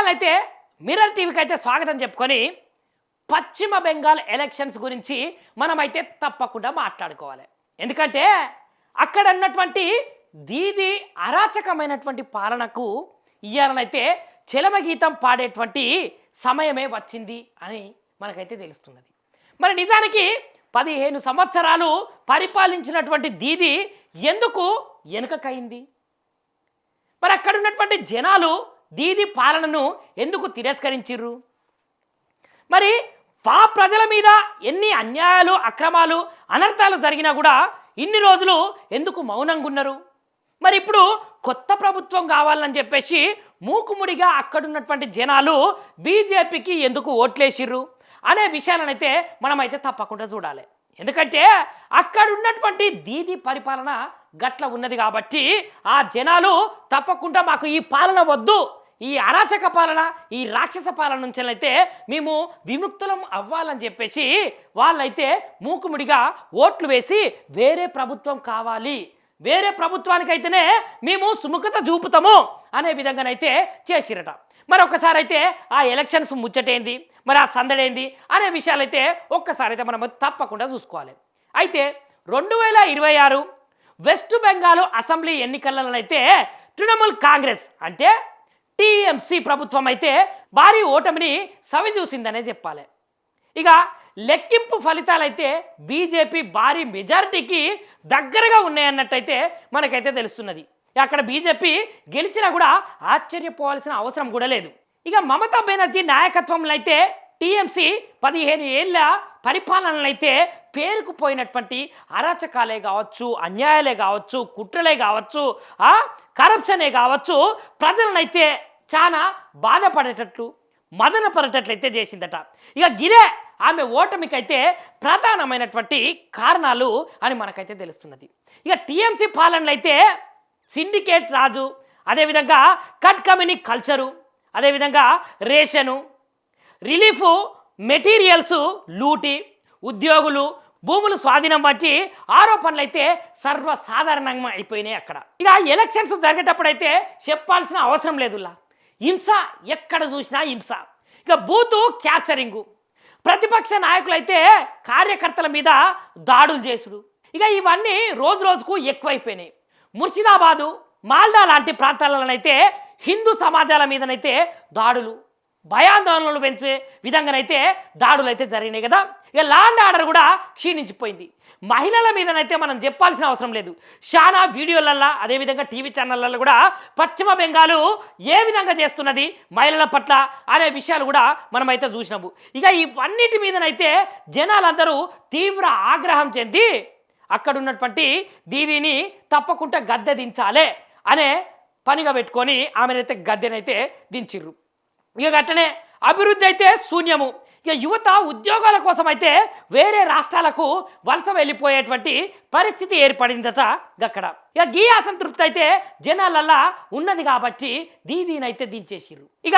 Channel అయితే mirror టీవీకి అయితే స్వాగతం చెప్పుకొని పశ్చిమ బెంగాల్ ఎలక్షన్స్ గురించి మనమైతే తప్పకుండా మాట్లాడుకోవాలి. ఎందుకంటే అక్కడ ఉన్నటువంటి దీది అరాచకమైనటువంటి పాలనకు ఇయ్యాలనైతే చెలమగీతం పాడేటువంటి సమయమే వచ్చింది అని మనకైతే తెలుస్తున్నది. మరి నిజానికి 15 సంవత్సరాలు పరిపాలించినటువంటి దీది ఎందుకు వెనుకకైంది? మరి అక్కడ ఉన్నటువంటి జనాలు దీది పాలనను ఎందుకు తిరస్కరించిర్రు? మరి ప్రజల మీద ఎన్ని అన్యాయాలు, అక్రమాలు, అనర్థాలు జరిగినా కూడా ఇన్ని రోజులు ఎందుకు మౌనంగా ఉన్నారు? మరి ఇప్పుడు కొత్త ప్రభుత్వం కావాలని చెప్పేసి మూకుముడిగా అక్కడున్నటువంటి జనాలు బీజేపీకి ఎందుకు ఓట్లేసిర్రు అనే విషయాలనైతే మనమైతే తప్పకుండా చూడాలి. ఎందుకంటే అక్కడ ఉన్నటువంటి దీది పరిపాలన గట్ల ఉన్నది కాబట్టి ఆ జనాలు తప్పకుండా మాకు ఈ పాలన వద్దు, ఈ అరాచక పాలన, ఈ రాక్షస పాలన నుంచి అయితే మేము విముక్తులం అవ్వాలని చెప్పేసి వాళ్ళైతే మూకుముడిగా ఓట్లు వేసి వేరే ప్రభుత్వం కావాలి, వేరే ప్రభుత్వానికైతేనే మేము సుముఖత చూపుతాము అనే విధంగానైతే చేసిరట. మరి ఒక్కసారి అయితే ఆ ఎలక్షన్స్ ముచ్చటేంది, మరి ఆ సందడేంది అనే విషయాలైతే ఒక్కసారి అయితే మనం తప్పకుండా చూసుకోవాలి. అయితే 2026 వెస్ట్ బెంగాల్ అసెంబ్లీ ఎన్నికలలో అయితే తృణమూల్ కాంగ్రెస్ అంటే టీఎంసీ ప్రభుత్వం అయితే భారీ ఓటమిని సవి చూసిందనే చెప్పాలి. ఇక లెక్కింపు ఫలితాలైతే బీజేపీ భారీ మెజారిటీకి దగ్గరగా ఉన్నాయన్నట్టయితే మనకైతే తెలుస్తున్నది. అక్కడ బీజేపీ గెలిచినా కూడా ఆశ్చర్యపోవాల్సిన అవసరం కూడా లేదు. ఇక మమతా బెనర్జీ నాయకత్వంలో అయితే టీఎంసీ 15 ఏళ్ల పరిపాలనలైతే పేరుకుపోయినటువంటి అరాచకాలే కావచ్చు, అన్యాయాలే కావచ్చు, కుట్రలే కావచ్చు, కరప్షనే కావచ్చు, ప్రజలనైతే చాలా బాధపడేటట్లు, మదన పడేటట్లయితే చేసిందట. ఇక గిరే ఆమె ఓటమికైతే ప్రధానమైనటువంటి కారణాలు అని మనకైతే తెలుస్తున్నది. ఇక టీఎంసీ పాలనలో అయితే సిండికేట్ రాజు, అదేవిధంగా కట్ కమ్యూని కల్చరు, అదేవిధంగా రేషను, రిలీఫ్ మెటీరియల్స్ లూటి, ఉద్యోగులు, భూములు స్వాధీనం వంటి ఆరోపణలు అయితే సర్వసాధారణంగా అయిపోయినాయి అక్కడ. ఇక ఎలక్షన్స్ జరిగేటప్పుడైతే చెప్పాల్సిన అవసరం లేదులా, హింస ఎక్కడ చూసినా హింస. ఇక బూతు క్యాప్చరింగు, ప్రతిపక్ష నాయకులైతే కార్యకర్తల మీద దాడులు చేసుడు, ఇక ఇవన్నీ రోజు రోజుకు ఎక్కువైపోయినాయి. ముర్షిదాబాదు, మాల్డా లాంటి ప్రాంతాలలోనైతే హిందూ సమాజాల మీదనైతే దాడులు, భయాందోళనలు పెంచే విధంగానైతే దాడులు అయితే జరిగినాయి కదా. ఇక లా అండ్ ఆర్డర్ కూడా క్షీణించిపోయింది. మహిళల మీదనైతే మనం చెప్పాల్సిన అవసరం లేదు. చాలా వీడియోలల్లో, అదేవిధంగా టీవీ ఛానళ్ళల్లో కూడా పశ్చిమ బెంగాల్ ఏ విధంగా చేస్తున్నది మహిళల పట్ల అనే విషయాలు కూడా మనమైతే చూసినాము. ఇక ఇవన్నిటి మీదనైతే జనాలందరూ తీవ్ర ఆగ్రహం చెంది అక్కడ ఉన్నటువంటి దీదీని తప్పకుండా గద్దె దించాలే అనే పనిగా పెట్టుకొని ఆమెనైతే గద్దెనైతే దించిర్రు. ఇక అట్లనే అభివృద్ధి అయితే శూన్యము. ఇక యువత ఉద్యోగాల కోసం అయితే వేరే రాష్ట్రాలకు వలస వెళ్ళిపోయేటువంటి పరిస్థితి ఏర్పడిందట అక్కడ. ఇక గీ అసంతృప్తి అయితే జనాలల్లా ఉన్నది కాబట్టి దీదీనైతే దించేసిర్రు. ఇక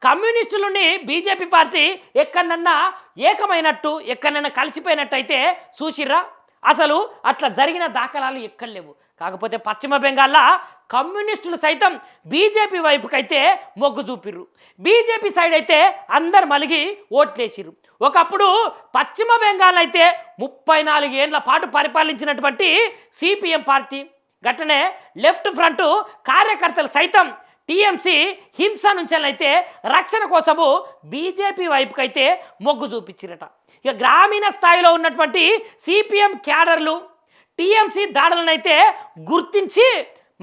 కమ్యూనిస్టుల నుండి బీజేపీ పార్టీ ఎక్కడన్నా ఏకమైనట్టు, ఎక్కడన్నా కలిసిపోయినట్టు అయితే చూసిర్రా? అసలు అట్లా జరిగిన దాఖలాలు ఎక్కడ లేవు. కాకపోతే పశ్చిమ బెంగాల్లో కమ్యూనిస్టులు సైతం బీజేపీ వైపుకైతే మొగ్గు చూపిర్రు. బీజేపీ సైడ్ అయితే అందరు మలిగి ఓట్లేసిర్రు. ఒకప్పుడు పశ్చిమ బెంగాల్ అయితే 34 ఏళ్ల పాటు పరిపాలించినటువంటి సిపిఎం పార్టీ, గట్టనే లెఫ్ట్ ఫ్రంట్ కార్యకర్తలు సైతం టీఎంసీ హింస నుంచి అయితే రక్షణ కోసము బీజేపీ వైపుకైతే మొగ్గు చూపించిరట. ఇక గ్రామీణ స్థాయిలో ఉన్నటువంటి సిపిఎం క్యాడర్లు టీఎంసీ దాడులనైతే గుర్తించి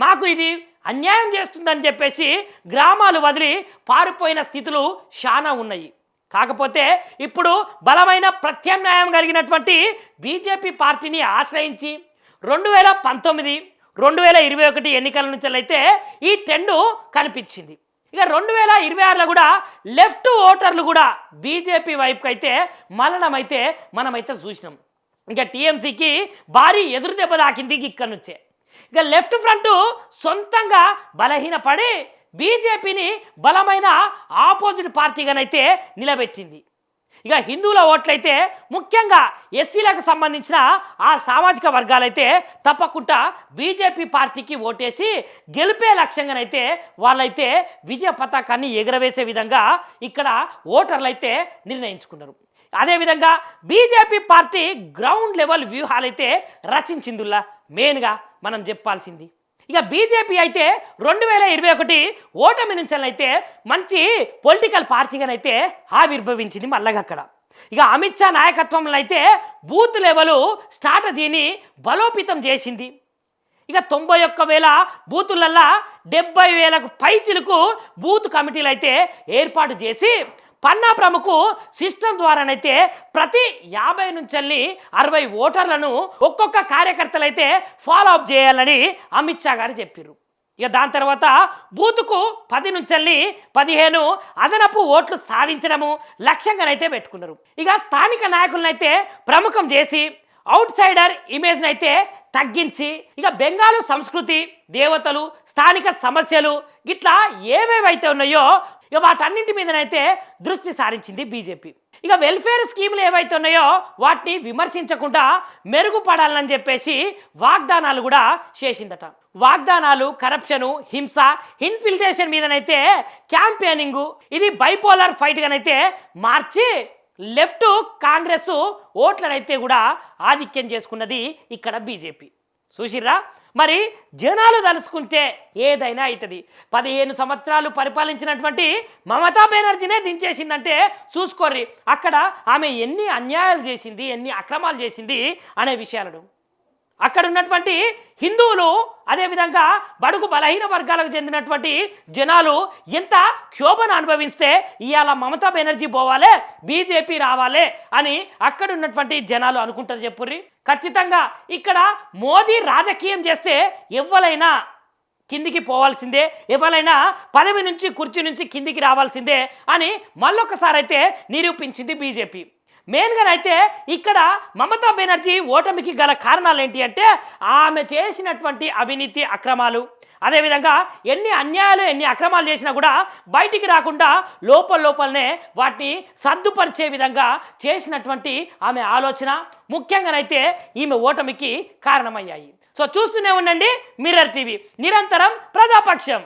మాకు ఇది అన్యాయం చేస్తుందని చెప్పేసి గ్రామాలు వదిలి పారిపోయిన స్థితులు చాలా ఉన్నాయి. కాకపోతే ఇప్పుడు బలమైన ప్రత్యామ్నాయం కలిగినటువంటి బీజేపీ పార్టీని ఆశ్రయించి 2019, 2021 ఎన్నికల నుంచి అయితే ఈ ట్రెండ్ కనిపించింది. ఇక 2026లో కూడా లెఫ్ట్ ఓటర్లు కూడా బీజేపీ వైపుకి అయితే మళ్ళడం అయితే మనమైతే చూసినాం. ఇక టీఎంసీకి భారీ ఎదురు దెబ్బ తాకింది ఇక్కడ నుంచే. ఇక లెఫ్ట్ ఫ్రంట్ సొంతంగా బలహీనపడి బీజేపీని బలమైన ఆపోజిట్ పార్టీగానైతే నిలబెట్టింది. ఇక హిందువుల ఓట్లయితే ముఖ్యంగా ఎస్సీలకు సంబంధించిన ఆ సామాజిక వర్గాలైతే తప్పకుండా బీజేపీ పార్టీకి ఓటేసి గెలిపే లక్ష్యంగానైతే వాళ్ళైతే విజయ పతాకాన్ని ఎగరవేసే విధంగా ఇక్కడ ఓటర్లు అయితే నిర్ణయించుకున్నారు. అదేవిధంగా బీజేపీ పార్టీ గ్రౌండ్ లెవెల్ వ్యూహాలైతే రచించిందిలా మెయిన్గా మనం చెప్పాల్సింది. ఇక బీజేపీ అయితే 2021 ఓటమి నుంచి అయితే మంచి పొలిటికల్ పార్టీగానైతే ఆవిర్భవించింది మళ్ళగా అక్కడ. ఇక అమిత్ షా నాయకత్వంలో అయితే బూత్ లెవెల్ స్ట్రాటజీని బలోపేతం చేసింది. ఇక 91,000 బూతులల్లా 70,000కు పైచిలకు బూత్ కమిటీలు అయితే ఏర్పాటు చేసి పన్నా ప్రముఖ సిస్టమ్ ద్వారానైతే ప్రతి 50 నుంచి 60 ఓటర్లను ఒక్కొక్క కార్యకర్తలు అయితే ఫాలో అప్ చేయాలని అమిత్ షా గారు చెప్పారు. ఇక దాని తర్వాత బూతుకు 10 నుంచి 15 అదనపు ఓట్లు సాధించడము లక్ష్యంగానైతే పెట్టుకున్నారు. ఇక స్థానిక నాయకులనైతే ప్రముఖం చేసి అవుట్ సైడర్ ఇమేజ్ని అయితే తగ్గించి ఇక బెంగాలు సంస్కృతి, దేవతలు, స్థానిక సమస్యలు ఇట్లా ఏవేవైతే ఉన్నాయో ఇక వాటన్నింటి మీదనైతే దృష్టి సారించింది బీజేపీ. ఇక వెల్ఫేర్ స్కీములు ఏవైతే ఉన్నాయో వాటిని విమర్శించకుండా మెరుగుపడాలని చెప్పేసి వాగ్దానాలు కూడా చేసిందట. వాగ్దానాలు, కరప్షను, హింస, ఇన్ఫిల్ట్రేషన్ మీదనైతే క్యాంపెయినింగ్ ఇది బైపోలార్ ఫైట్గానైతే మార్చి లెఫ్ట్ కాంగ్రెస్ ఓట్లనైతే కూడా ఆధిక్యం చేసుకున్నది ఇక్కడ బీజేపీ. చూసిర్రా మరి జనాలు తలుసుకుంటే ఏదైనా అవుతుంది. 15 సంవత్సరాలు పరిపాలించినటువంటి మమతా బెనర్జీనే దించేసిందంటే చూసుకోర్రి అక్కడ ఆమె ఎన్ని అన్యాయాలు చేసింది, ఎన్ని అక్రమాలు చేసింది అనే విషయాలను. అక్కడ ఉన్నటువంటి హిందువులు అదేవిధంగా బడుగు బలహీన వర్గాలకు చెందినటువంటి జనాలు ఎంత క్షోభను అనుభవిస్తే ఇవాళ మమతా బెనర్జీ పోవాలి, బీజేపీ రావాలి అని అక్కడ ఉన్నటువంటి జనాలు అనుకుంటారు చెప్పుర్రి. ఖచ్చితంగా ఇక్కడ మోదీ రాజకీయం చేస్తే ఎవరైనా కిందికి పోవాల్సిందే, ఎవరైనా పదవి నుంచి కుర్చీ నుంచి కిందికి రావాల్సిందే అని మళ్ళొకసారి అయితే నిరూపించింది బీజేపీ. మెయిన్గానైతే ఇక్కడ మమతా బెనర్జీ ఓటమికి గల కారణాలు ఏంటి అంటే ఆమె చేసినటువంటి అవినీతి అక్రమాలు, అదేవిధంగా ఎన్ని అన్యాయాలు ఎన్ని అక్రమాలు చేసినా కూడా బయటికి రాకుండా లోపలనే వాటిని సర్దుపరిచే విధంగా చేసినటువంటి ఆమె ఆలోచన ముఖ్యంగానైతే ఈమె ఓటమికి కారణమయ్యాయి. సో చూస్తూనే ఉండండి మిర్రర్ టీవీ, నిరంతరం ప్రజాపక్షం.